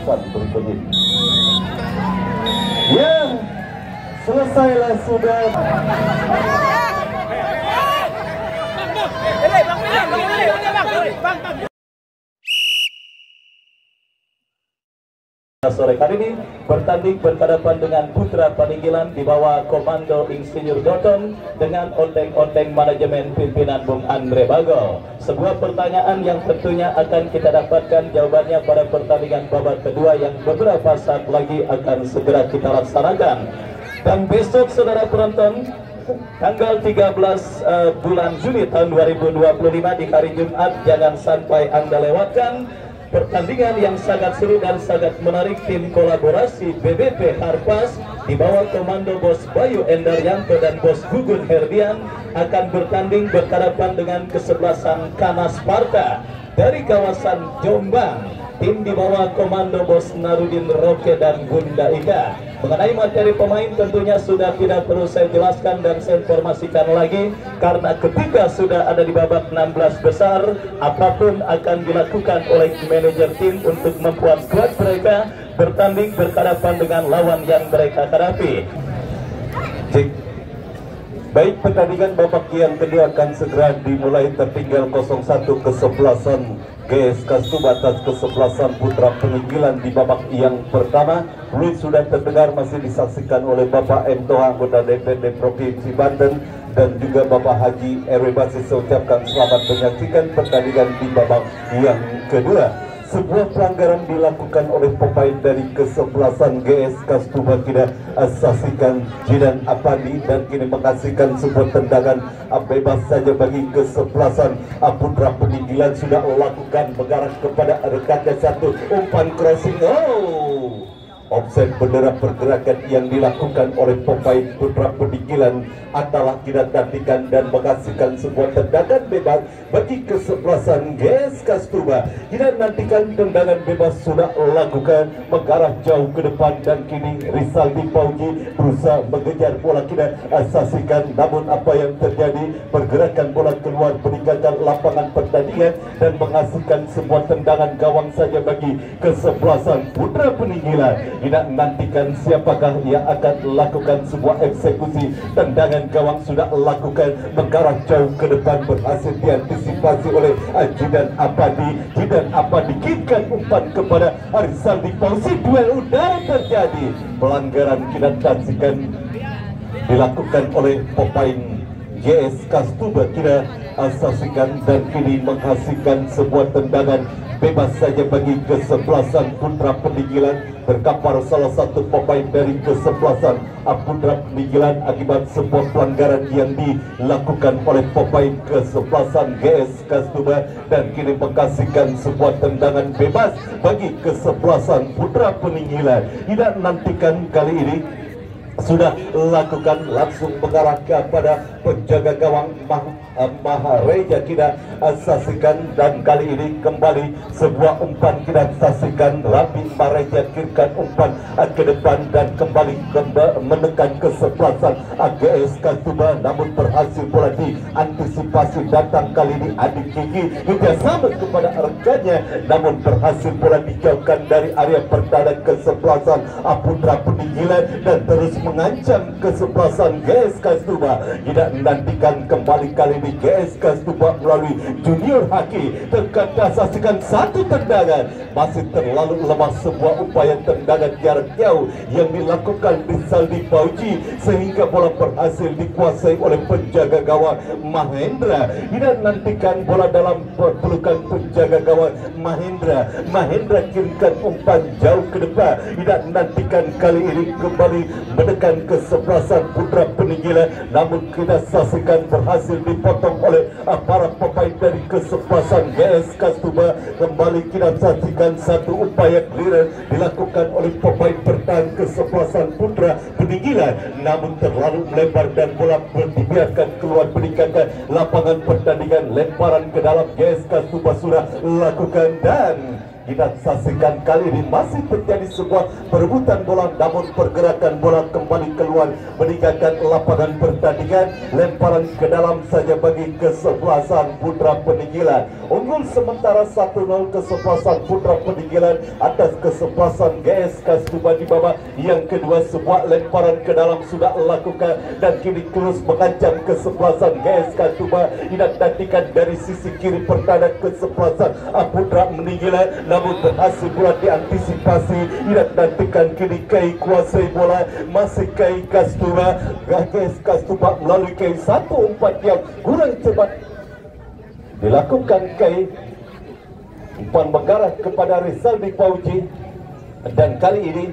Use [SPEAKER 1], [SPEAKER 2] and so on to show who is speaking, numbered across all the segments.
[SPEAKER 1] balapan berikutnya. Ya, selesailah sudah. Sore kali ini bertanding berhadapan dengan Putra Paninggilan di bawah komando Insinyur Doton dengan onteng-onteng manajemen pimpinan Bung Andre Bago. Sebuah pertanyaan yang tentunya akan kita dapatkan jawabannya pada pertandingan babak kedua yang beberapa saat lagi akan segera kita laksanakan. Dan besok saudara penonton, tanggal 13 bulan Juli tahun 2025 di hari Jumat, jangan sampai Anda lewatkan pertandingan yang sangat seru dan sangat menarik. Tim kolaborasi BBP Harpas di bawah komando Bos Bayu Endaryanto dan Bos Gugun Herdian akan bertanding berhadapan dengan kesebelasan Kanas Sparta dari kawasan Jombang. Tim di bawah komando Bos Narudin Roke dan Bunda Ika. Mengenai materi pemain tentunya sudah tidak perlu saya jelaskan dan saya informasikan lagi, karena ketika sudah ada di babak 16 besar, apapun akan dilakukan oleh manajer tim untuk membuat skuad mereka bertanding berhadapan dengan lawan yang mereka hadapi. Baik, pertandingan babak yang kedua akan segera dimulai. Tertinggal 0-1 kesebelasan GSK Stuba atas kesebelasan Putra Peninggilan di babak yang pertama. Fluid sudah terdengar, masih disaksikan oleh Bapak M. Toha, anggota DPRD Provinsi Banten, dan juga Bapak Haji RW Basis. Saya ucapkan selamat menyaksikan pertandingan di babak yang kedua. Sebuah pelanggaran dilakukan oleh pemain dari kesebelasan GSK Stuba tidak saksikan Jidan Apandi, dan kini menghasilkan sebuah tendangan bebas saja bagi kesebelasan Putra Peninggilan. Sudah melakukan mengarah kepada rekannya satu umpan crossing. Offset bendera pergerakan yang dilakukan oleh pemain Putra Peninggilan adalah tidak nantikan dan menghasilkan sebuah tendangan bebas bagi kesebelasan GSK Stuba. Tidak nantikan tendangan bebas sudah lakukan mengarah jauh ke depan, dan kini Rizaldi Pauji berusaha mengejar bola, tidak saksikan. Namun apa yang terjadi, pergerakan bola keluar meninggalkan lapangan pertandingan dan menghasilkan sebuah tendangan gawang saja bagi kesebelasan Putra Peninggilan. Tidak nantikan siapakah yang akan lakukan sebuah eksekusi. Tendangan gawang sudah lakukan mengarah jauh ke depan, berhasil diantisipasi oleh Jidan Apandi. Jidan Apandi kickkan umpan kepada Rizaldi Pausi. Duel udara terjadi. Pelanggaran tidak saksikan dilakukan oleh pemain GSK Stuba, tidak saksikan, dan kini menghasilkan sebuah tendangan bebas saja bagi kesebelasan Putra Peninggilan. Terkapar salah satu pemain dari kesebelasan Putra Peninggilan akibat sebuah pelanggaran yang dilakukan oleh pemain kesebelasan GSK Stuba, dan kini menghasilkan sebuah tendangan bebas bagi kesebelasan Putra Peninggilan. Tidak nantikan kali ini sudah lakukan langsung mengarah kepada penjaga gawang Mahareja, tidak saksikan, dan kali ini kembali sebuah umpan tidak saksikan. Rabi Mahareja kirimkan umpan ke depan dan kembali menekan kesebelasan GSK Stuba, namun berhasil bola diantisipasi. Datang kali ini Adik Kiki kerjasama kepada rekannya, namun berhasil bola dijauhkan dari area pertahanan kesebelasan Putra Peninggilan dan terus mengancam kesebelasan GSK Stuba. Tidak nantikan kembali kali ini GSK Stuba melalui Junior Haki terkata saksikan satu tendangan. Masih terlalu lemah sebuah upaya tendangan jarak jauh yang dilakukan Rizaldi Pauji, sehingga bola berhasil dikuasai oleh penjaga gawang Mahendra. Tidak nantikan bola dalam pelukan penjaga gawang Mahendra. Mahendra kirimkan umpan jauh ke depan. Tidak nantikan kali ini kembali menekan kesebelasan Putra Peninggilan, namun kita saksikan berhasil dipotong oleh para pemain dari kesebelasan GSK Stuba. Kembali kita saksikan satu upaya clearance dilakukan oleh pemain bertahan kesebelasan Putra Peninggilan, namun terlalu melebar dan bola dibiarkan keluar meninggalkan lapangan pertandingan. Lemparan ke dalam GSK Stuba sudah lakukan, dan kita saksikan kali ini masih terjadi sebuah perebutan bola, namun pergerakan bola kembali keluar meninggalkan lapangan pertandingan. Lemparan ke dalam saja bagi kesebelasan Putra Peninggilan. Unggul sementara 1-0 kesebelasan Putra Peninggilan atas kesebelasan GS Kasduba di babak yang kedua. Sebuah lemparan ke dalam sudah lakukan dan kini terus mengancam kesebelasan GS Kasduba. Dinantikan dari sisi kiri pertahanan kesebelasan Putra Peninggilan, namun berhasil pula diantisipasi. Dinantikan kini Kai kuasai bola, masih Kai Kasduba. GS Kasduba melalui Kai satu umpan yang kurang cepat dilakukan. Kai umpan mengarah kepada Rizaldi Pauji, dan kali ini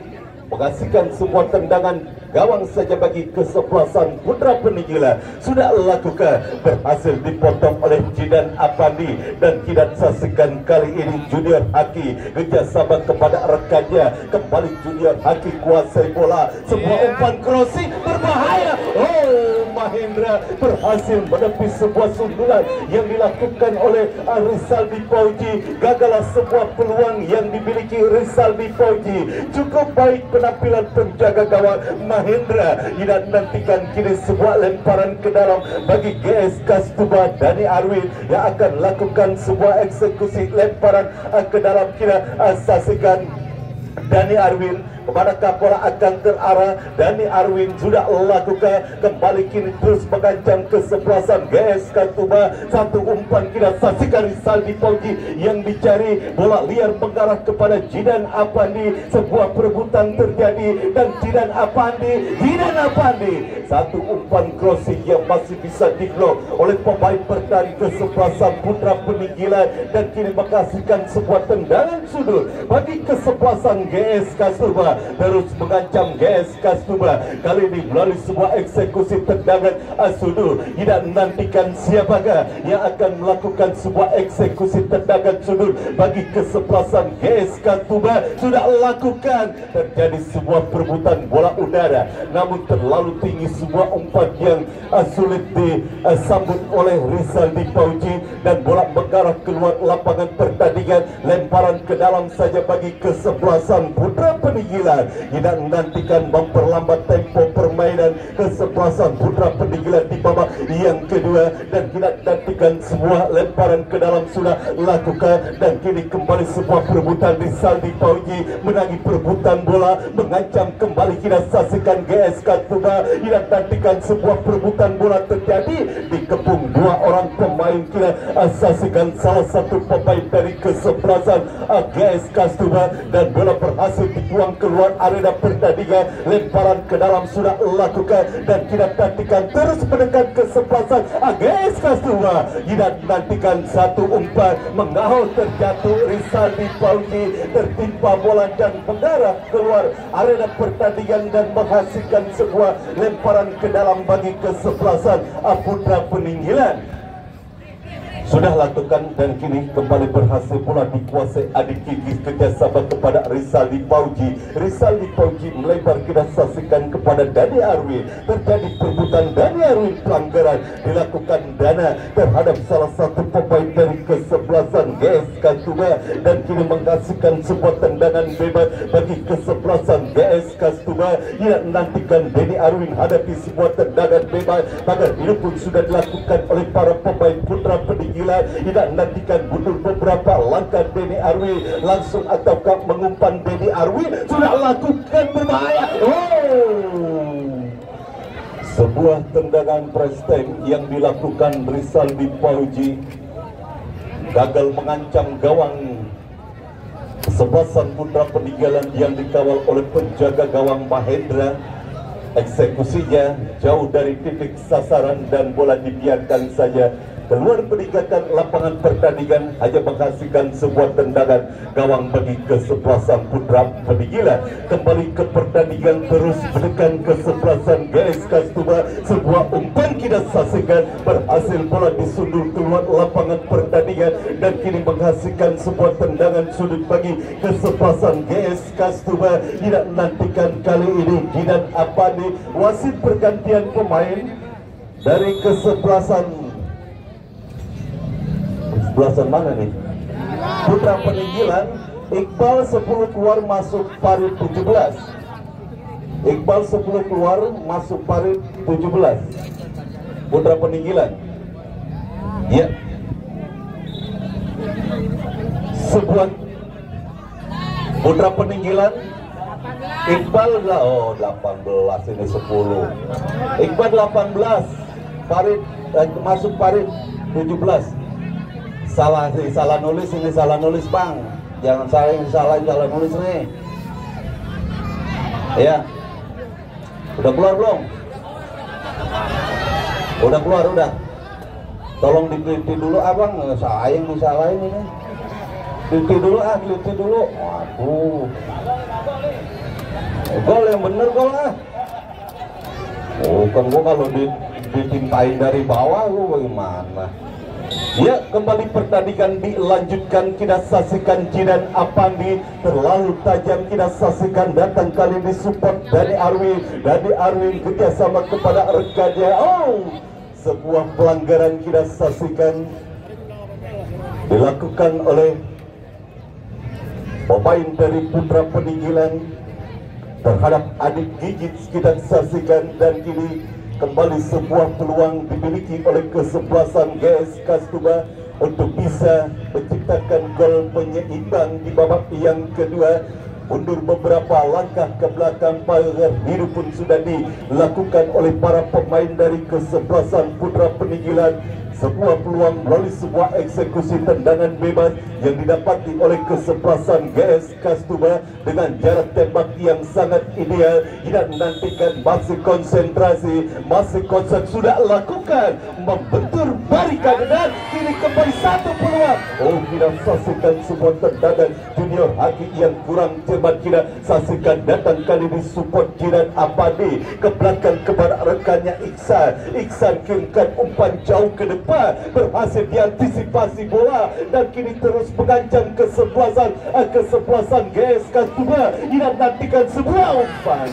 [SPEAKER 1] menghasilkan sebuah tendangan gawang saja bagi kesebelasan Putra Peninggilan. Sudah lakukan, berhasil dipotong oleh Jidan Apandi, dan kita saksikan kali ini Junior Haki kerjasama kepada rekannya. Kembali Junior Haki kuasai bola, sebuah umpan crossing berbahaya. Mahendra berhasil menepi sebuah sundulan yang dilakukan oleh Rizaldi Pauji. Gagallah sebuah peluang yang dimiliki Rizaldi Pauji. Cukup baik penampilan penjaga gawang Mahendra. Dinantikan kini sebuah lemparan ke dalam bagi GS Kasduba. Dani Arwin yang akan lakukan sebuah eksekusi lemparan ke dalam. Kita saksikan Dani Arwin, kemanakah bola akan terarah. Dani Arwin sudah lakukan, kembali kini terus mengancam kesebelasan GS Kasduba. Satu umpan kita saksikan Rizaldi Pauji yang dicari, bola liar mengarah kepada Jidan Apandi. Sebuah perebutan terjadi dan Jidan Apandi satu umpan crossing yang masih bisa diblok oleh pemain bertahan kesebelasan Putra Peninggilan, dan kini menghasilkan sebuah tendangan sudut bagi kesebelasan GS Kasduba. Terus mengancam GS Kasduba, kali ini melalui sebuah eksekusi tendangan sudut. Tidak menantikan siapakah yang akan melakukan sebuah eksekusi tendangan sudut bagi kesebelasan GS Kasduba. Sudah lakukan, terjadi sebuah perebutan bola udara, namun terlalu tinggi sebuah umpan yang sulit disambut oleh Rizaldi Pauji, dan bola mengarah keluar lapangan pertandingan. Lemparan ke dalam saja bagi kesebelasan Putra Peninggilan. Tidak menantikan memperlambat tempo permainan kesebelasan Putra Peninggilan di babak yang kedua, dan tidak menantikan sebuah lemparan ke dalam sudah lakukan, dan kini kembali sebuah perebutan. Rizaldi Pauji menangi perebutan bola, mengancam kembali. Kita saksikan GS Kasduba. Tidak menantikan sebuah perebutan bola terjadi, dikepung dua orang pemain. Kita saksikan salah satu pemain dari kesebelasan GS Kasduba, dan bola berhasil dibuang keluar arena pertandingan. Lemparan ke dalam sudah lakukan, dan kita nantikan terus mendekat kesebelasan GS Kasduba. Kita nantikan satu umpan mengahul terjatuh. Rizaldi Pauji tertimpa bola dan mengarah keluar arena pertandingan, dan menghasilkan sebuah lemparan ke dalam bagi kesebelasan Putra Peninggilan. Sudah lakukan, dan kini kembali berhasil pula dikuasai Adik Kiki kerjasama kepada Rizaldi Pauji. Rizaldi Pauji melebar, kita saksikan kepada Dani Arwin. Terjadi perebutan, Dani Arwin pelanggaran dilakukan Dana terhadap salah satu pemain dari kesebelasan GS Kasduba, dan kini menghasilkan sebuah tendangan bebas bagi kesebelasan GS Kasduba. Ia menantikan Dani Arwin hadapi sebuah tendangan bebas, maka ini pun sudah dilakukan oleh para pemain Putra Peninggilan. Tidak nantikan mundur beberapa langkah Dani Arwin, langsung ataukah mengumpan Dani Arwin. Sudah lakukan berbahaya. Sebuah tendangan press time yang dilakukan Rizaldi Pauji gagal mengancam gawang kesebelasan Putra Peninggalan yang dikawal oleh penjaga gawang Mahendra. Eksekusinya jauh dari titik sasaran, dan bola dibiarkan saja keluar meninggalkan lapangan pertandingan, hanya menghasilkan sebuah tendangan gawang bagi kesebelasan Putra Peninggilan. Kembali ke pertandingan, terus menekan kesebelasan GS Kasduba. Sebuah umpan kita saksikan, berhasil bola disundur keluar lapangan pertandingan, dan kini menghasilkan sebuah tendangan sudut bagi kesebelasan GS Kasduba. Tidak menantikan kali ini Jidan Apandi. Wasit pergantian pemain dari kesebelasan mana nih? Putra Peninggilan Iqbal 10 keluar masuk parit 17. Iqbal 10 keluar masuk parit 17. Putra Peninggilan. Ya. Sebuah Putra Peninggilan. Iqbal 18 ini 10. Iqbal 18. Parit masuk parit 17. Salah nulis ini, salah nulis Bang. Jangan salah nulis nih. Ya. Udah keluar belum? Udah keluar, udah. Tolong diteliti dulu Abang, saya yang disalahin ini. Teliti dulu, teliti dulu. Waduh. Gol yang bener gol Bukan gua kalau ditintain dari bawah gua bagaimana? Ya, kembali pertandingan dilanjutkan. Kita saksikan Jidan Apandi terlalu tajam. Kita saksikan datang kali ini support dari Arwin kerjasama kepada rekannya. Sebuah pelanggaran kita saksikan dilakukan oleh pemain dari Putra Peninggilan terhadap adik gigit. Kita saksikan dan kini kembali sebuah peluang dimiliki oleh kesebelasan GS Kastumba untuk bisa menciptakan gol penyeimbang di babak yang kedua. Mundur beberapa langkah ke belakang, pagar biru pun sudah dilakukan oleh para pemain dari kesebelasan Putra Peninggilan. Sebuah peluang melalui sebuah eksekusi tendangan bebas yang didapati oleh kesebelasan GS Kastumba dengan jarak tembak yang sangat ideal. Kita nantikan, masih konsentrasi, sudah lakukan membentur barikan dan kini kembali satu peluang. Kita saksikan sebuah tendangan junior Haki yang kurang cermat. Kita saksikan datang kali ini support Jidan Apandi ke belakang kepada rekannya Iksan kirimkan umpan jauh ke depan, berhasil diantisipasi bola dan kini terus mengancam kesebelasan GS Kastumba. Kita nantikan sebuah umpan.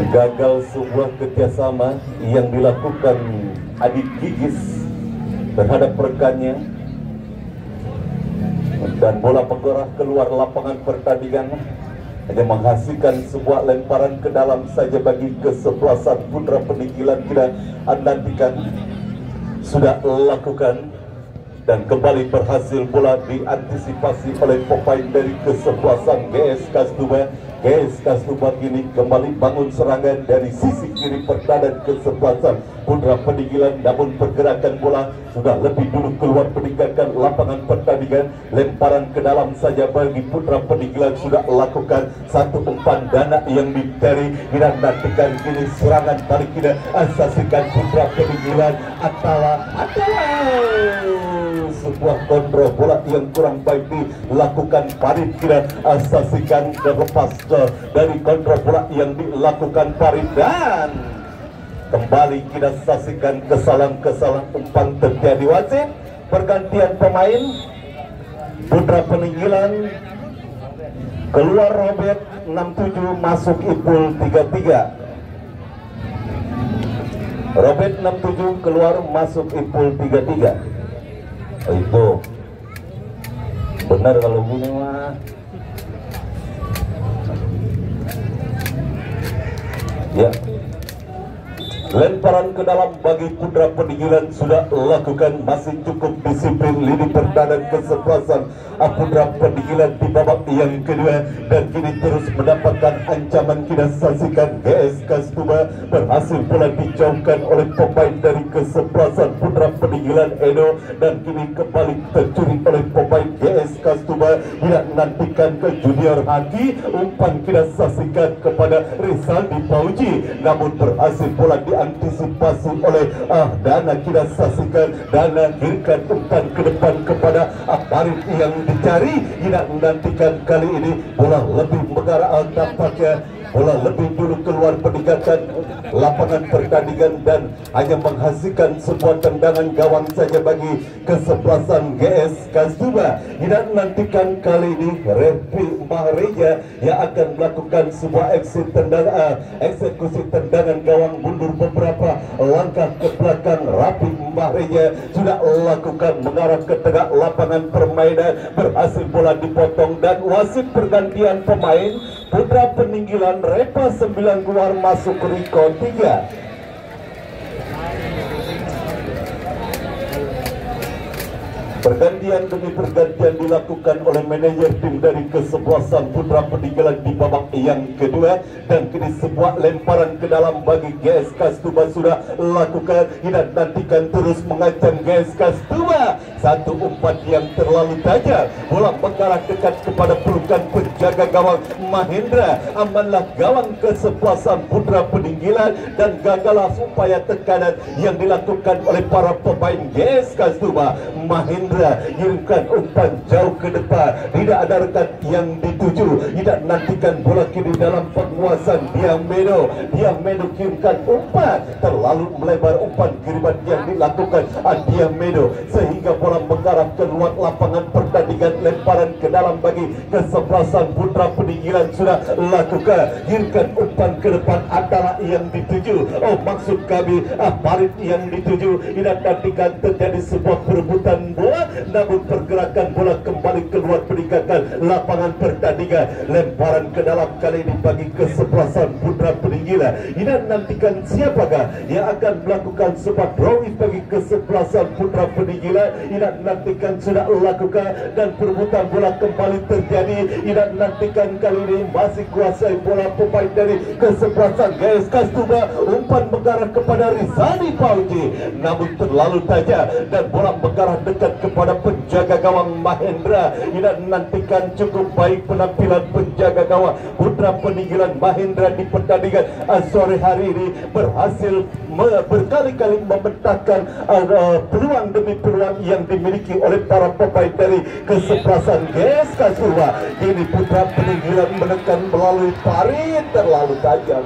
[SPEAKER 1] Gagal sebuah kerjasama yang dilakukan Adit Gigis terhadap rekannya dan bola bergerak keluar lapangan pertandingan, hanya menghasilkan sebuah lemparan ke dalam saja bagi kesebelasan Putra Peninggilan. Kita nantikan sudah lakukan dan kembali berhasil bola diantisipasi oleh pemain dari kesebelasan GS Kastumba. GS Kastumba kini kembali bangun serangan dari sisi kiri pertahanan kesebelasan Putra Peninggilan, namun pergerakan bola sudah lebih dulu keluar meninggalkan lapangan pertandingan. Lemparan ke dalam saja bagi Putra Peninggilan sudah lakukan satu umpan dana yang dicari. Kita nantikan kini serangan balik. Kita saksikan Putra Peninggilan Atala sebuah kontrol bola yang kurang baik dilakukan Farid. Kita saksikan terlepas dari kontrol bola yang dilakukan Farid dan kembali kita saksikan kesalahan umpan terjadi. Wasit pergantian pemain. Putra Peninggilan keluar Robert 67 masuk Ipul 33. Robert 67 keluar masuk Ipul 33. Itu benar kalau gini mah. Ya, lemparan ke dalam bagi Putra Peninggilan sudah lakukan. Masih cukup disiplin lini pertahanan kesebelasan Putra Peninggilan di babak yang kedua dan kini terus mendapatkan ancaman. Kita saksikan GS Kastumba berhasil pula dijauhkan oleh pemain dari kesebelasan Putra Peninggilan Edo dan kini kembali tercuri oleh pemain GS Kastumba. Kita nantikan ke junior Haki, umpan kita saksikan kepada Rizaldi Pauji, namun berhasil pula diantisipasi oleh Dana. Kita saksikan Dana kirimkan umpan ke depan kepada Farid yang dicari. Kita nantikan kali ini bola lebih mengarah, tampaknya bola lebih dulu keluar peningkatan lapangan pertandingan dan hanya menghasilkan sebuah tendangan gawang saja bagi kesebelasan GS Kasduba. Tidak menantikan kali ini Refi Mahreja yang akan melakukan sebuah eksekusi tendangan gawang mundur beberapa langkah ke belakang. Refi Mahreja sudah lakukan mengarah ke tengah lapangan permainan, berhasil bola dipotong dan wasit pergantian pemain. Putra Peninggilan Repa 9 keluar masuk Riko 3. Pergantian demi pergantian dilakukan oleh manajer tim dari kesebelasan Putra Peninggalan di babak yang kedua, dan kini sebuah lemparan ke dalam bagi GS Kasduba sudah lakukan. Tidak nantikan terus mengancam GS Kasduba. Satu umpan yang terlalu tajam, bola mengarah dekat kepada pelukan penjaga gawang Mahendra. Amanlah gawang kesebelasan Putra Peninggalan dan gagallah upaya tekanan yang dilakukan oleh para pemain GS Kasduba. Mahendra kirimkan umpan jauh ke depan, tidak ada rekan yang dituju. Tidak nantikan bola kini dalam penguasaan Diamedo. Diamedo kirimkan umpan terlalu melebar, umpan kiriman yang dilakukan Diamedo sehingga bola mengarah keluar lapangan pertandingan. Lemparan ke dalam bagi kesebelasan Putra Peninggalan sudah lakukan. Kirimkan umpan ke depan adalah yang dituju. Oh, maksud kami Parit yang dituju. Tidak nantikan terjadi sebuah perebutan bola, namun pergerakan bola kembali keluar peningkatan lapangan pertandingan. Lemparan ke dalam kali ini bagi kesebelasan Putra Peninggalan. Tidak nantikan siapakah yang akan melakukan sebuah drawing bagi kesebelasan Putra Peninggalan. Tidak nantikan sudah lakukan dan perebutan bola kembali terjadi. Tidak nantikan kali ini masih kuasai bola pemain dari kesebelasan GS Kasduba. Umpan mengarah kepada Rizani Pauji, namun terlalu tajam dan bola mengarah dekat kepada penjaga gawang Mahendra. Tidak nantikan cukup baik penampilan penjaga gawang Putra Peninggalan Mahendra di pertandingan sore hari ini, berhasil berkali-kali memecahkan peluang demi peluang yang dimiliki oleh para pemain dari kesebelasan GS Kasduba. Ini Putra Peninggalan menekan melalui Parit terlalu tajam.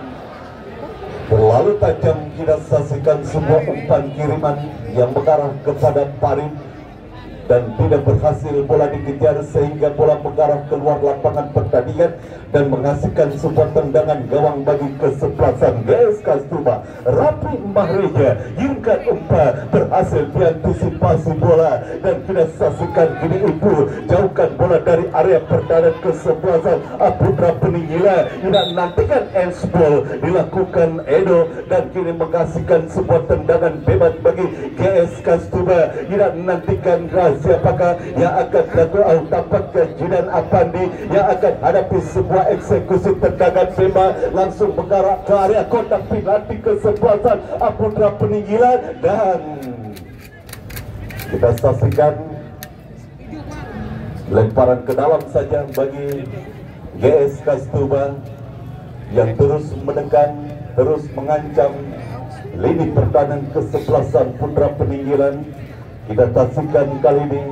[SPEAKER 1] Terlalu tajam, kita saksikan sebuah umpan kiriman yang mengarah kepada Parit dan tidak berhasil bola dikejar sehingga bola mengarah keluar lapangan pertandingan dan menghasilkan sebuah tendangan gawang bagi kesebelasan GS Kasduba. Refi Mahreja kirimkan umpan, berhasil diantisipasi bola dan kita saksikan kini ibu jauhkan bola dari area pertahanan kesebelasan Putra Peninggalan. Tidak nantikan handsball dilakukan Edo dan kini menghasilkan sebuah tendangan bebas bagi GS Kasduba. Tidak nantikan siapakah yang akan lakukan, tampaknya Jidan Apandi yang akan hadapi sebuah eksekusi tendangan bebas langsung mengarah ke area kotak penalti kesebelasan Putra Peninggalan dan kita saksikan lemparan ke dalam saja bagi GS Kasduba yang terus menekan, terus mengancam lini pertahanan kesebelasan Putra Peninggalan. Kita saksikan kali ini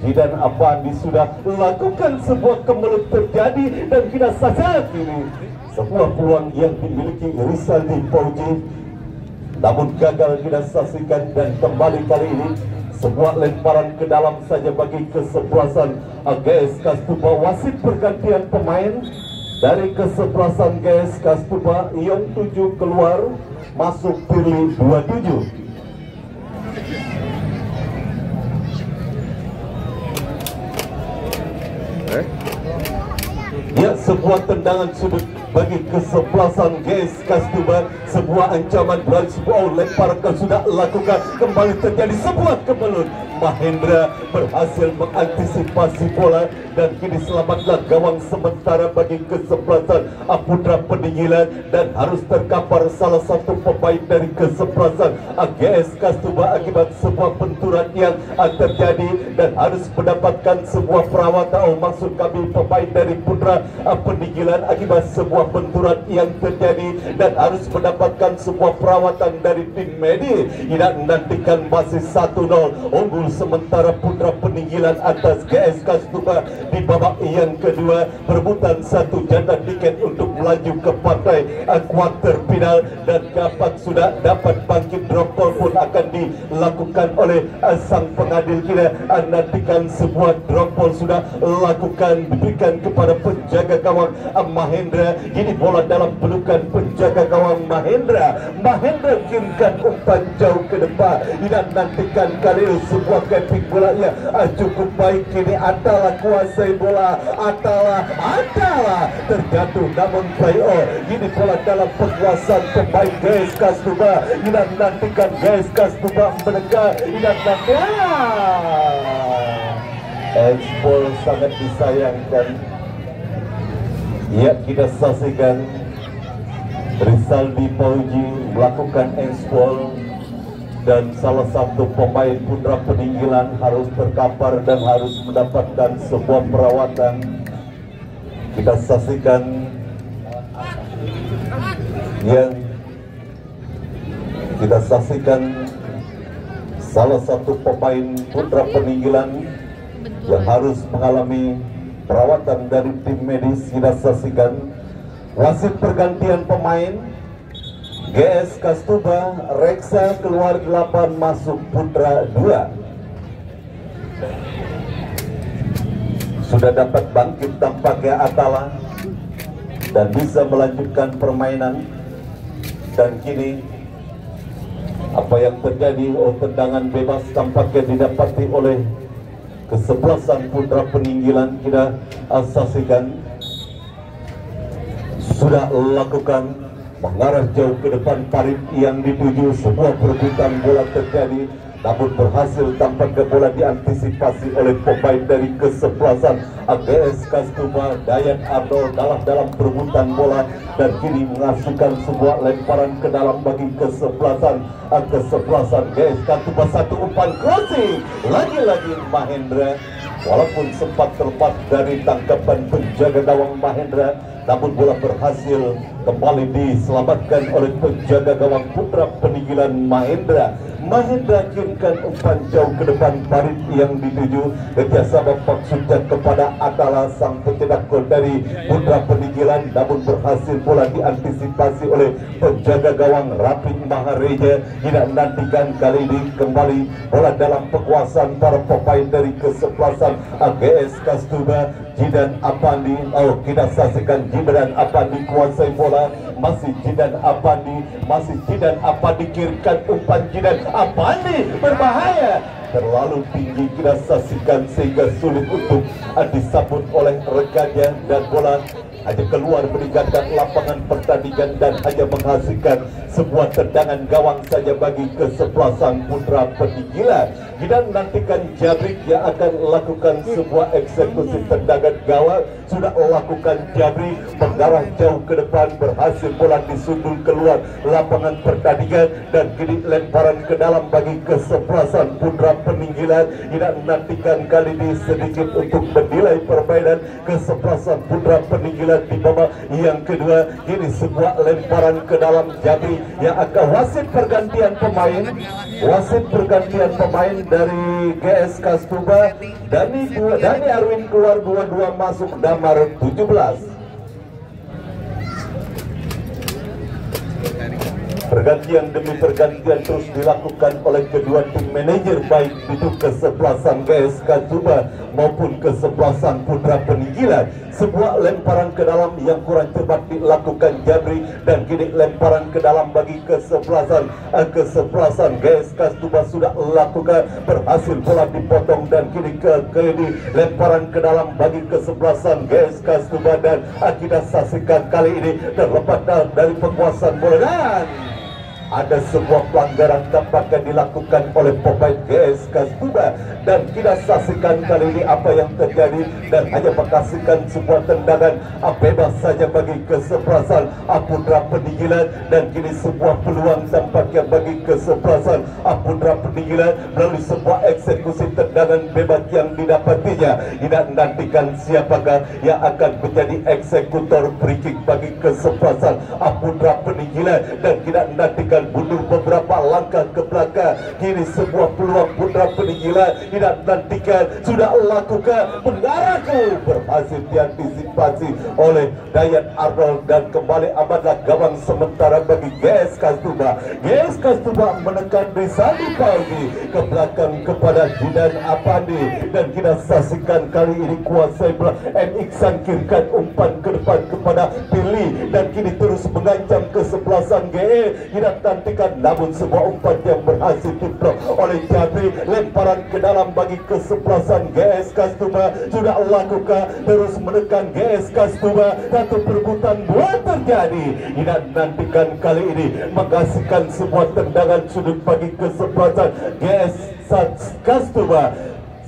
[SPEAKER 1] Jidan Apandi sudah lakukan sebuah kemelut terjadi dan kita saksikan ini sebuah peluang yang dimiliki Rizaldi Pauji, namun gagal kita saksikan dan kembali kali ini sebuah lemparan ke dalam saja bagi kesebelasan GS Kasduba. Wasit pergantian pemain dari kesebelasan GS Kasduba, Ion 7 keluar masuk Pirli 27. Ya, sebuah tendangan sudut bagi kesebelasan GS Kasduba. Sebuah ancaman dan sebuah lemparan sudah lakukan, kembali terjadi sebuah kemelut. Mahendra berhasil mengantisipasi bola dan kini selamatlah gawang sementara bagi kesebelasan Putra Peninggalan dan harus terkapar salah satu pemain dari kesebelasan GS Kasduba akibat sebuah benturan yang terjadi dan harus mendapatkan sebuah perawatan. Maksud kami pemain dari Putra Peninggalan akibat sebuah benturan yang terjadi dan harus mendapatkan sebuah perawatan dari tim medis. Tidak nantikan masih 1-0 unggul sementara putra peninggilan atas GSK Stuba di babak yang kedua berebutan satu janda tiket untuk melaju ke partai quarter final, dan sudah dapat bangkit. Drop ball pun akan dilakukan oleh sang pengadil kita. Nantikan sebuah drop ball sudah lakukan diberikan kepada penjaga gawang Mahendra. Ini bola dalam pelukan penjaga gawang Mahendra. Mahendra kirimkan umpan jauh ke depan. Dan nantikan kali ini sebuah capping bolanya cukup baik. Kini Atala kuasai bola. Atala terjatuh namun play on. Ini bola dalam penguasaan pemain GSK Stuba. Dan nantikan GSK Stuba mendekat. Dan nantikan Expol sangat disayangkan. Ya, kita saksikan Rizaldi Pauji melakukan Expol, dan salah satu pemain putra peninggilan harus terkapar dan harus mendapatkan sebuah perawatan. Kita saksikan salah satu pemain putra peninggilan yang harus mengalami perawatan dari tim medis. Kita saksikan wasit pergantian pemain. GSK Stuba, Reksa keluar 8 masuk Putra 2. Sudah dapat bangkit tampaknya Atala dan bisa melanjutkan permainan. Dan kini apa yang terjadi, tendangan bebas tampaknya didapati oleh kesebelasan putra peninggilan. Kita saksikan sudah lakukan mengarah jauh ke depan parit yang dituju. Sebuah perebutan bola terjadi, namun berhasil tampaknya bola diantisipasi oleh pemain dari kesebelasan GSK Stuba. Dayan Arnold kalah dalam perebutan bola dan kini menghasilkan sebuah lemparan ke dalam bagi kesebelasan GSK Stuba. Satu umpan crossing, lagi-lagi Mahendra, walaupun sempat terlepas dari tangkapan penjaga gawang Mahendra, namun bola berhasil kembali diselamatkan oleh penjaga gawang putra peninggilan Mahendra. Mahendra kirimkan umpan jauh ke depan parit yang dituju. Kerjasama Pak Sujat kepada Atala sang pencetak gol dari putra peninggilan, namun berhasil bola diantisipasi oleh penjaga gawang Rapid Mahareja. Tidak nantikan kali ini kembali bola dalam penguasaan para pemain dari kesebelasan GSK Stuba. Jidan Apandi, kita saksikan Jidan Apandi kuasai bola. Masih Jidan Apandi kirimkan umpan. Jidan Apandi berbahaya, terlalu tinggi, kita saksikan sehingga sulit untuk disambut oleh rekannya, dan bola hanya keluar meninggalkan lapangan pertandingan dan hanya menghasilkan sebuah tendangan gawang saja bagi kesebelasan putra peninggilan. Kita nantikan Jabrik yang akan lakukan sebuah eksekusi tendangan gawang. Sudah lakukan Jabrik, mengarah jauh ke depan, berhasil bola disundul keluar lapangan pertandingan, dan kini lemparan ke dalam bagi kesebelasan putra peninggilan. Kita nantikan kali ini sedikit untuk menilai permainan kesebelasan putra peninggilan di babak yang kedua. Ini sebuah lemparan ke dalam Jabri yang akan wasit pergantian pemain dari GSK Stuba. Dani Arwin keluar 22 masuk Damar 17. Pergantian demi pergantian terus dilakukan oleh kedua tim manajer, baik itu kesebelasan GSK Stuba maupun kesebelasan putra peninggilan. Sebuah lemparan ke dalam yang kurang cepat dilakukan Jabri, dan kini lemparan ke dalam bagi kesebelasan GSK Stuba sudah lakukan, berhasil bola dipotong, dan kini lemparan ke dalam bagi kesebelasan GSK Stuba. Dan kita saksikan kali ini terlepas dari penguasaan bola, dan ada sebuah pelanggaran tampaknya dilakukan oleh pemain GSK Stuba. Dan kita saksikan kali ini apa yang terjadi, dan hanya menghasilkan sebuah tendangan bebas saja bagi kesebelasan putra peninggilan. Dan kini sebuah peluang tampaknya bagi kesebelasan putra peninggilan melalui sebuah eksekusi tendangan bebas yang didapatinya. Tidak nantikan siapakah yang akan menjadi eksekutor free kick bagi kesebelasan putra peninggilan, dan tidak nantikan pertandingan mundur beberapa langkah ke belakang. Kini sebuah peluang putra peninggalan dinantikan sudah lakukan, mengarahku berhasil diantisipasi oleh Dayat Arnold dan kembali amanlah gawang sementara bagi GS Kastumba. GS Kastumba menekan Rizali Pauji ke belakang kepada Judan Apandi, dan kita saksikan kali ini kuasai bola MX sangkirkan umpan ke depan kepada Pilih, dan kini terus mengancam kesebelasan GE. Kita nantikan namun sebuah umpan yang berhasil diblok oleh Jabri, lemparan ke dalam bagi kesebelasan GS Kastumba sudah lakukan, terus menekan GS Kastumba. Satu perebutan bola terjadi. Kita nantikan kali ini menghasilkan sebuah tendangan sudut bagi kesebelasan GS Kastumba.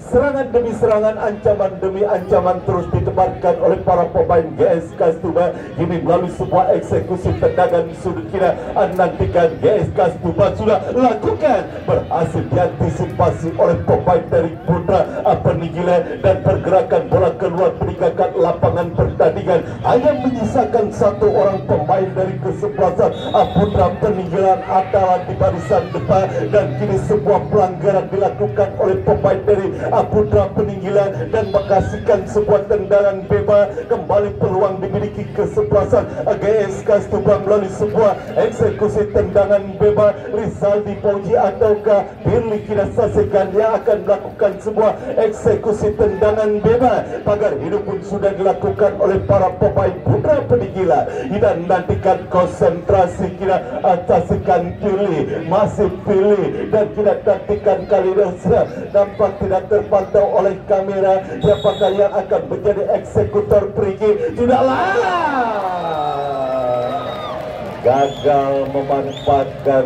[SPEAKER 1] Serangan demi serangan, ancaman demi ancaman terus ditebarkan oleh para pemain GS Kastumba. Kini melalui sebuah eksekusi tendangan sudut kita nantikan GS Kastumba sudah lakukan, berhasil diantisipasi oleh pemain dari Putra Peninggalan, dan pergerakan bola keluar meninggalkan lapangan pertandingan. Hanya menyisakan satu orang pemain dari kesebelasan Putra Peninggalan adalah di barisan depan, dan kini sebuah pelanggaran dilakukan oleh pemain dari Putra Peninggalan dan menghasilkan sebuah tendangan bebas. Kembali peluang dimiliki kesebelasan GS Kastumba melalui sebuah eksekusi tendangan bebas. Rizaldi Pauji ataukah Firly kita saksikan yang akan melakukan sebuah eksekusi tendangan bebas. Pagar hidup pun sudah dilakukan oleh para pemain Putra Peninggalan. Kita nantikan konsentrasi kita, saksikan Firly, masih Firly, dan kita nantikan kali ini nampak tidak terpantau oleh kamera siapakah yang akan menjadi eksekutor perigi. Sudahlah, gagal memanfaatkan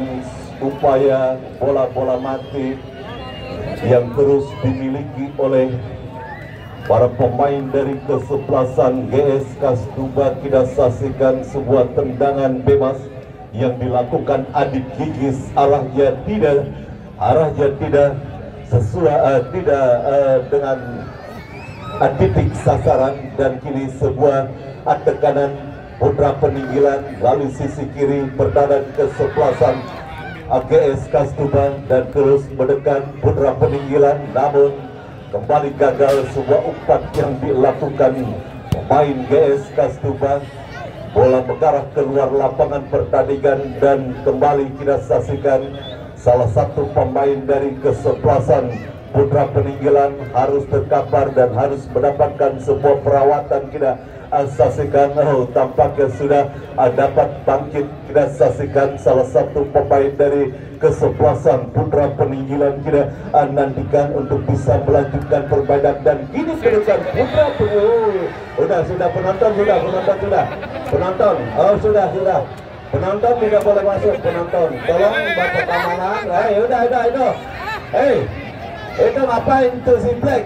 [SPEAKER 1] upaya bola-bola mati yang terus dimiliki oleh para pemain dari kesebelasan GS Kastumba. Kita saksikan sebuah tendangan bebas yang dilakukan Adit Gigis, arahnya tidak sesuai, dengan titik sasaran, dan kini sebuah tekanan Putra Peninggalan lalu sisi kiri bertahan kesebelasan GS Kastumba dan terus mendekat Putra Peninggalan, namun kembali gagal sebuah umpan yang dilakukan pemain GS Kastumba. Bola mengarah keluar lapangan pertandingan, dan kembali kita saksikan salah satu pemain dari kesebelasan Putra Peninggalan harus terkapar dan harus mendapatkan sebuah perawatan. Kita saksikan, tampaknya sudah dapat bangkit. Kita saksikan salah satu pemain dari kesebelasan Putra Peninggalan. Kita nantikan untuk bisa melanjutkan permainan, dan kini ke depan Putra Peninggalan. Sudah penonton sudah. Penonton tidak boleh masuk, penonton. Tolong bapak keamanan. Udah itu. Itu ngapain itu si Black?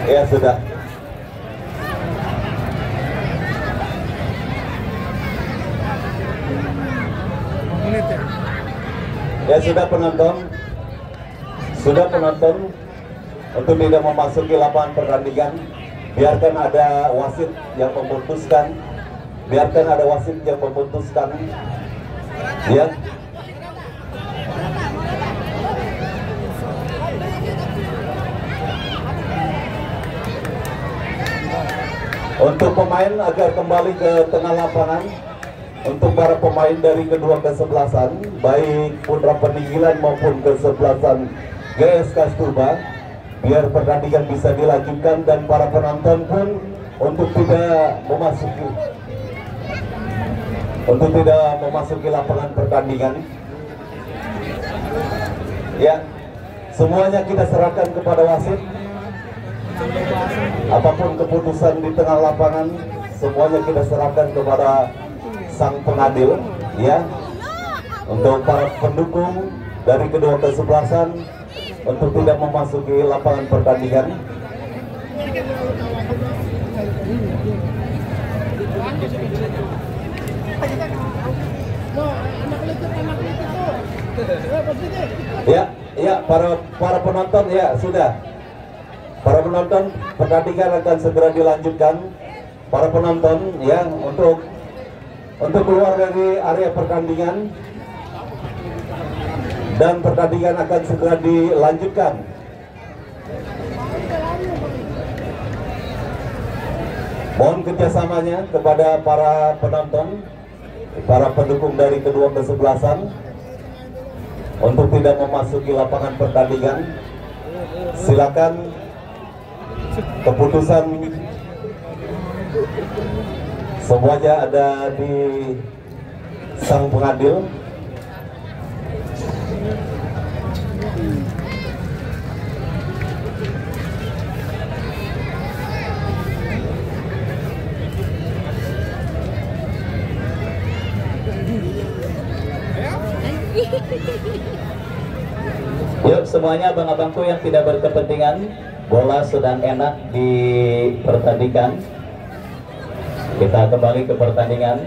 [SPEAKER 1] Ya sudah. Ya sudah penonton. Untuk tidak memasuki lapangan pertandingan, biarkan ada wasit yang memutuskan. Ya. Untuk pemain agar kembali ke tengah lapangan. Untuk para pemain dari kedua kesebelasan, baik Putra Peninggalan maupun kesebelasan GS Kastumba, biar pertandingan bisa dilanjutkan, dan para penonton pun untuk tidak memasuki lapangan pertandingan. Ya, semuanya kita serahkan kepada wasit. Apapun keputusan di tengah lapangan, semuanya kita serahkan kepada sang pengadil. Ya, untuk para pendukung dari kedua kesebelasan untuk tidak memasuki lapangan pertandingan. Ya, para penonton ya sudah. Para penonton, pertandingan akan segera dilanjutkan. Para penonton ya, untuk keluar dari area pertandingan, dan pertandingan akan segera dilanjutkan. Mohon kerjasamanya kepada para penonton, para pendukung dari kedua kesebelasan untuk tidak memasuki lapangan pertandingan. Silakan, keputusan semuanya ada di sang pengadil.
[SPEAKER 2] Yuk semuanya abang-abangku yang tidak berkepentingan, bola sedang enak dipertandingkan. Kita kembali ke pertandingan.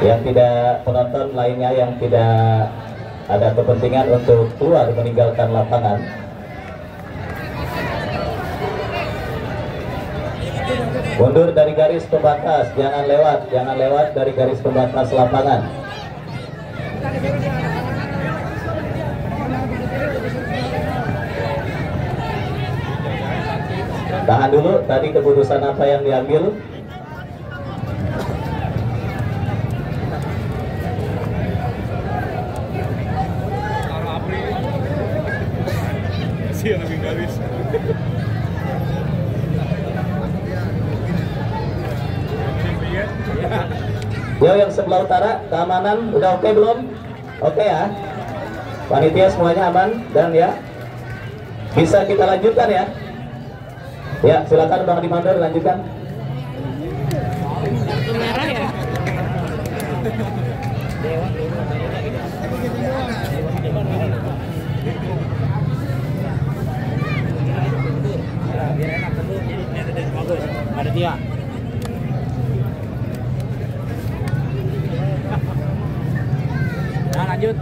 [SPEAKER 2] Yang tidak, penonton lainnya yang tidak ada kepentingan untuk keluar meninggalkan lapangan, mundur dari garis pembatas, jangan lewat dari garis pembatas lapangan. Tahan dulu, tadi keputusan apa yang diambil? Yo, yang sebelah utara, keamanan udah oke belum? Oke ya, panitia semuanya aman dan ya bisa kita lanjutkan ya. Ya, silakan Bang Dimander lanjutkan.
[SPEAKER 3] Merah ya. Ada dia. Nah, lanjut.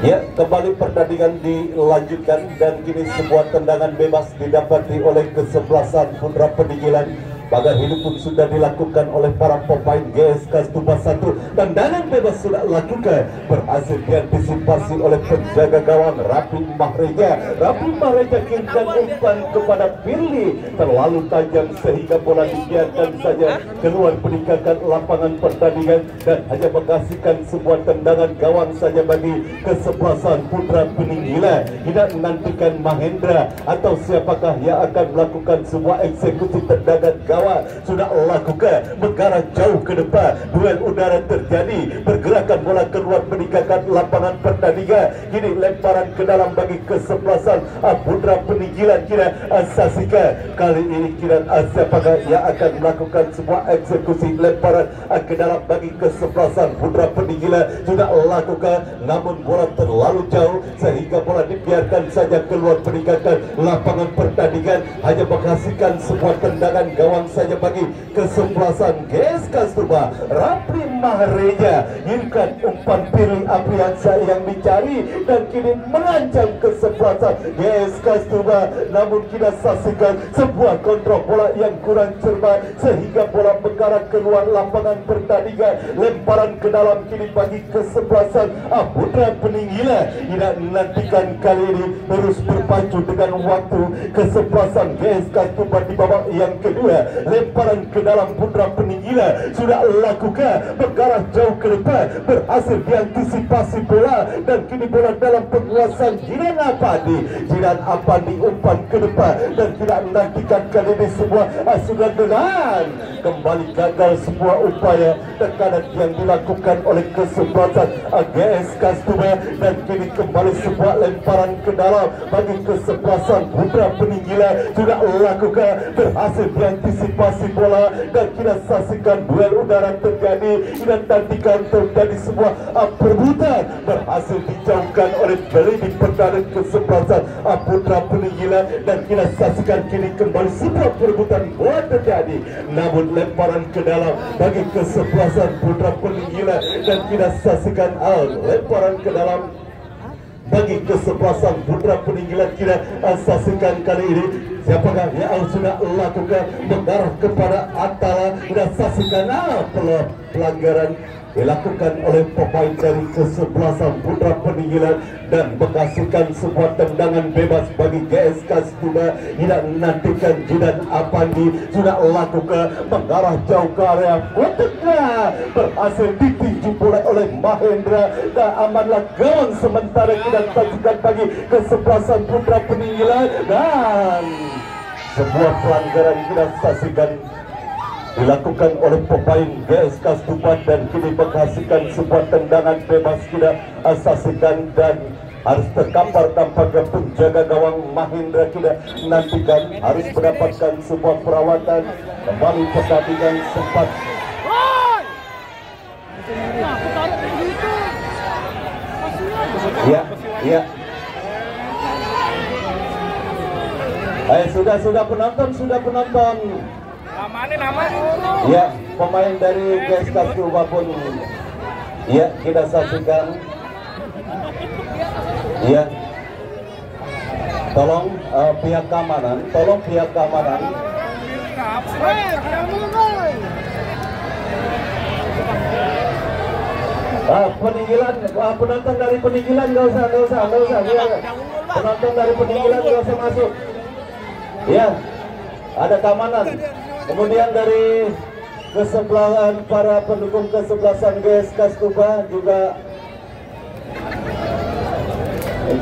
[SPEAKER 1] Ya, kembali pertandingan dilanjutkan dan kini sebuah tendangan bebas didapati oleh kesebelasan Putra Peninggilan. Pagar hidup pun sudah dilakukan oleh para pemain GSK Stuba 1. Tendangan bebas sudah lakukan, berhasil diantisipasi oleh penjaga gawang Rapi Mahreja. Rapi Mahreja kirimkan umpan kepada Firly, terlalu tajam sehingga bola dibiarkan saja keluar meninggalkan lapangan pertandingan dan hanya menghasilkan sebuah tendangan gawang saja bagi kesebelasan Putra Peninggilan. Tidak menantikan Mahendra atau siapakah yang akan melakukan sebuah eksekusi tendangan gawang, sudah lakukan, mengarah jauh ke depan. Duel udara terjadi, pergerakan bola keluar meninggalkan lapangan pertandingan. Kini lemparan ke dalam bagi kesebelasan Putra Peninggilan. Kira saksikan kali ini kira siapakah yang akan melakukan sebuah eksekusi lemparan ke dalam bagi kesebelasan Putra Peninggilan. Sudah lakukan, namun bola terlalu jauh sehingga bola dibiarkan saja keluar meninggalkan lapangan pertandingan, hanya menghasilkan sebuah tendangan gawang saja bagi kesebelasan GSK Stuba. Rapi Mahreja inginkan umpan Firly Apriansyah yang dicari dan kini mengancam kesebelasan GSK Stuba, namun kita saksikan sebuah kontrol bola yang kurang cermat sehingga bola mengarah keluar lapangan pertandingan. Lemparan ke dalam kini bagi kesebelasan Putra Peninggilan. Tidak menantikan kali ini terus berpacu dengan waktu. Kesebelasan GSK Stuba di babak yang kedua, lemparan ke dalam Putra Peninggilan sudah lakukan, mengarah jauh ke depan, berhasil diantisipasi bola dan kini bola dalam penguasaan Jiran Apandi umpan ke depan dan tidak menantikan kali ini semua sudah dengan kembali gagal sebuah upaya tekanan yang dilakukan oleh kesebelasan GSK Stuba dan kini kembali sebuah lemparan ke dalam bagi kesebelasan Putra Peninggilan sudah lakukan, berhasil diantisipasi bola dan kita saksikan duel udara terjadi dan nantikan terjadi sebuah perebutan, berhasil dijauhkan oleh Beli di pertahanan kesebelasan Putra Peninggilan dan kita saksikan kini kembali sebuah perebutan bola terjadi, namun lemparan ke dalam bagi kesebelasan Putra Peninggilan dan kita saksikan lemparan ke dalam bagi kesebelasan putra peninggalan kita. Saksikan kali ini siapakah yang sudah lakukan mengarah kepada Atala. Sudah saksikan pelanggaran dilakukan oleh pemain dari kesebelasan putra peninggalan dan menghasilkan sebuah tendangan bebas bagi GSK Stuba. Tidak nantikan Jidan Apandi sudah lakukan mengarah jauh ke area kotaknya, berhasil ditinju bola oleh Mahendra dan amanlah gawang sementara. Kita saksikan bagi kesebelasan putra peninggalan dan sebuah pelanggaran kita saksikan dilakukan oleh pemain GSK Stuban dan kini menghasilkan sebuah tendangan bebas. Kita saksikan dan harus terkampar tampaknya penjaga gawang Mahendra. Kita nantikan harus mendapatkan sebuah perawatan. Kembali pertandingan sempat ya. Sudah penonton. Ya, pemain dari GSK Stuba pun ya kita saksikan. Ya, tolong pihak keamanan. Penonton dari peninggalan nggak usah. Ya. Penonton dari peninggalan nggak usah masuk. Ya, ada keamanan. Kemudian dari kesebelasan para pendukung kesebelasan GSK Stuba juga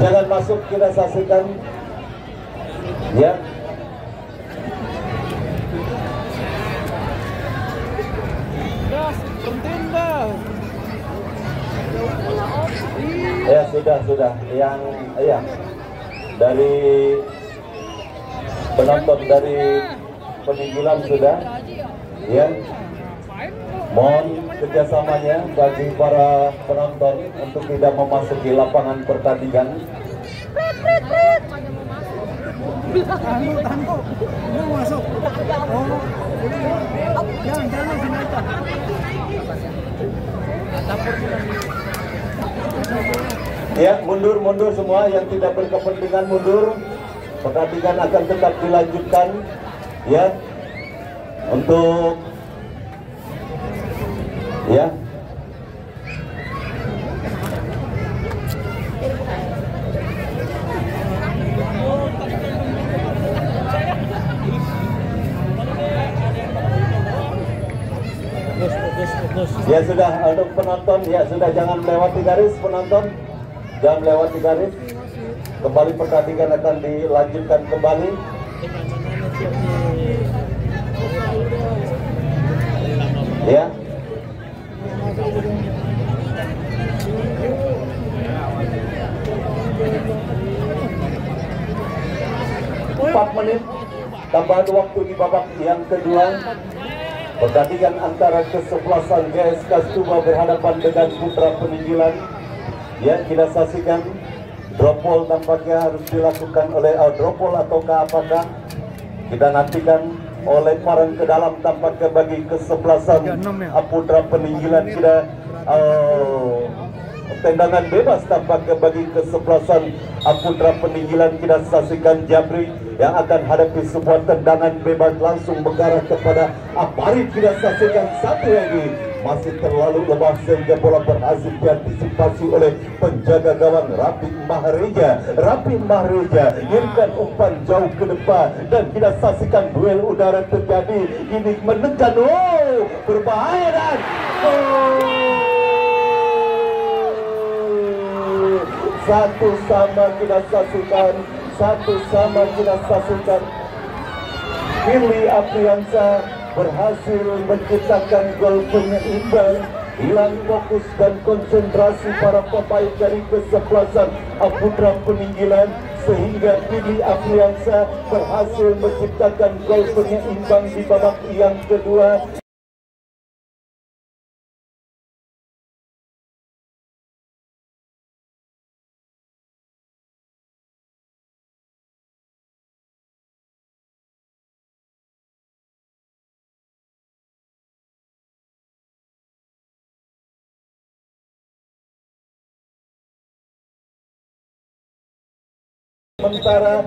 [SPEAKER 1] jangan masuk, kita saksikan. Ya. Ya sudah yang dari penonton dari peninggalan sudah ya, mohon kerjasamanya bagi para penonton untuk tidak memasuki lapangan pertandingan. Ya, mundur semua yang tidak berkepentingan, mundur. Pertandingan akan tetap dilanjutkan ya, untuk ya. Ya sudah, untuk penonton ya sudah, jangan melewati garis penonton, jangan melewati garis. Kembali pertandingan akan dilanjutkan kembali. Ya. 4 menit tambahan waktu di babak yang kedua. Pertandingan antara kesebelasan GSK Stuba berhadapan dengan putra peninggalan. Ya, kita saksikan drop ball tampaknya harus dilakukan oleh drop ball ataukah apakah, kita nantikan. Oleh parang ke dalam tampaknya bagi kesebelasan putra peninggalan. Kita tendangan bebas tampaknya bagi kesebelasan putra peninggalan. Kita saksikan Jabri yang akan hadapi sebuah tendangan bebas langsung mengarah kepada Aparit. Kita saksikan satu lagi, masih terlalu lemah sehingga bola berhasil diantisipasi oleh penjaga gawang Rapi Mahreja. Kirimkan umpan jauh ke depan dan kita saksikan duel udara terjadi. Ini menekan, berbahaya dan satu sama kita saksikan. Billy Apriansa berhasil menciptakan gol penyeimbang. Hilang fokus dan konsentrasi para pemain dari kesebelasan putra peninggalan sehingga Billy Apriansa berhasil menciptakan gol penyeimbang di babak yang kedua. Sementara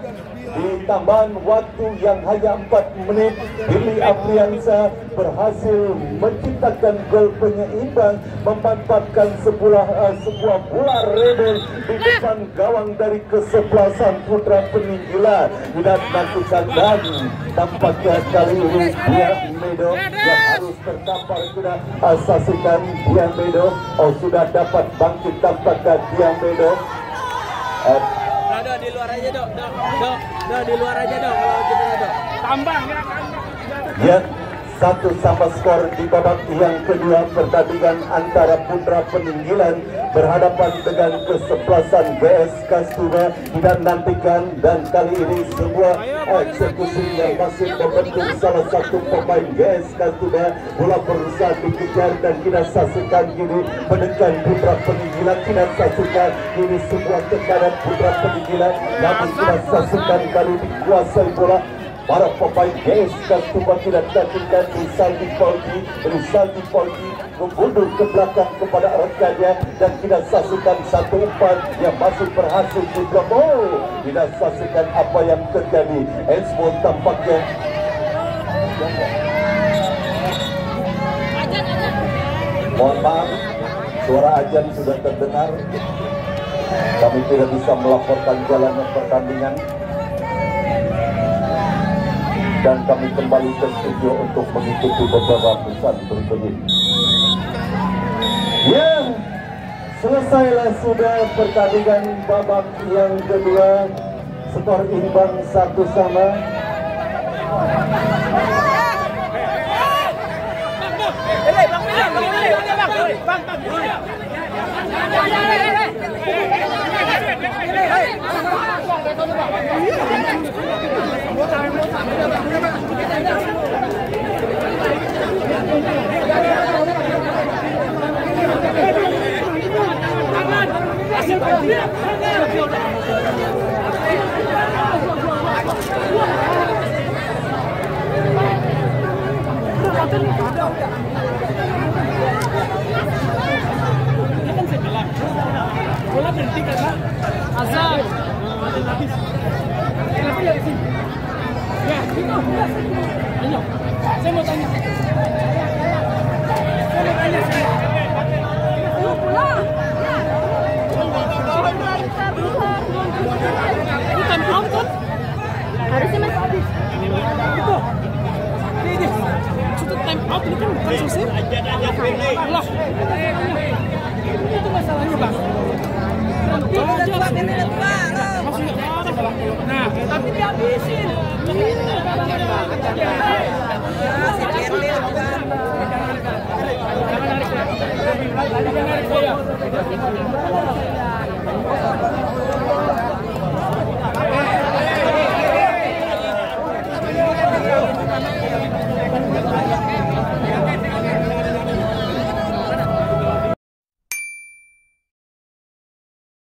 [SPEAKER 1] di tambahan waktu yang hanya 4 menit, Billy Afriansa berhasil menciptakan gol penyeimbang, memanfaatkan sebuah bola rebel di depan gawang dari kesebelasan Putra Peninggilan. Tidak nantikan dan tampaknya kali ini Diamedo yang harus tertampar sudah saksikan Diamedo. Sudah dapat bangkit tampaknya Diamedo.
[SPEAKER 3] Di luar aja dok, di luar aja dok, kalau gitu dok. Tambang ya.
[SPEAKER 1] Satu sama skor di babak yang kedua pertandingan antara Putra Peninggilan berhadapan dengan kesebelasan GS Kastura. Tidak nantikan dan kali ini sebuah eksekusi yang masih membentuk salah satu pemain GS Kastura. Bola berusaha dikejar dan kita saksikan kini menekan Putra Peninggilan. Kita saksikan ini sebuah tekanan Putra Peninggilan, namun kita saksikan kali dikuasai bola. Para pemain GS Kastura tidak nantikan Rizaldi Polgi mundur ke belakang kepada rekannya dan kita saksikan satu umpan yang masih berhasil juga. Kita saksikan apa yang terjadi. Esmond tampaknya mohon maaf, suara azan sudah terdengar. Kami tidak bisa melaporkan jalannya pertandingan dan kami kembali ke studio untuk mengikuti beberapa pesan berikut ini. Ya, selesailah sudah pertandingan babak yang kedua, skor imbang 1-1.
[SPEAKER 3] Bola berhenti karena azan. Ya, ayo. Saya mau tanya. Bukan out kan? Harusnya masih habis. Itu. Ini. Sudah time out ini kan bukan selesai. Allah. Itu masalahnya, Bang. Nah, tapi dihabisin.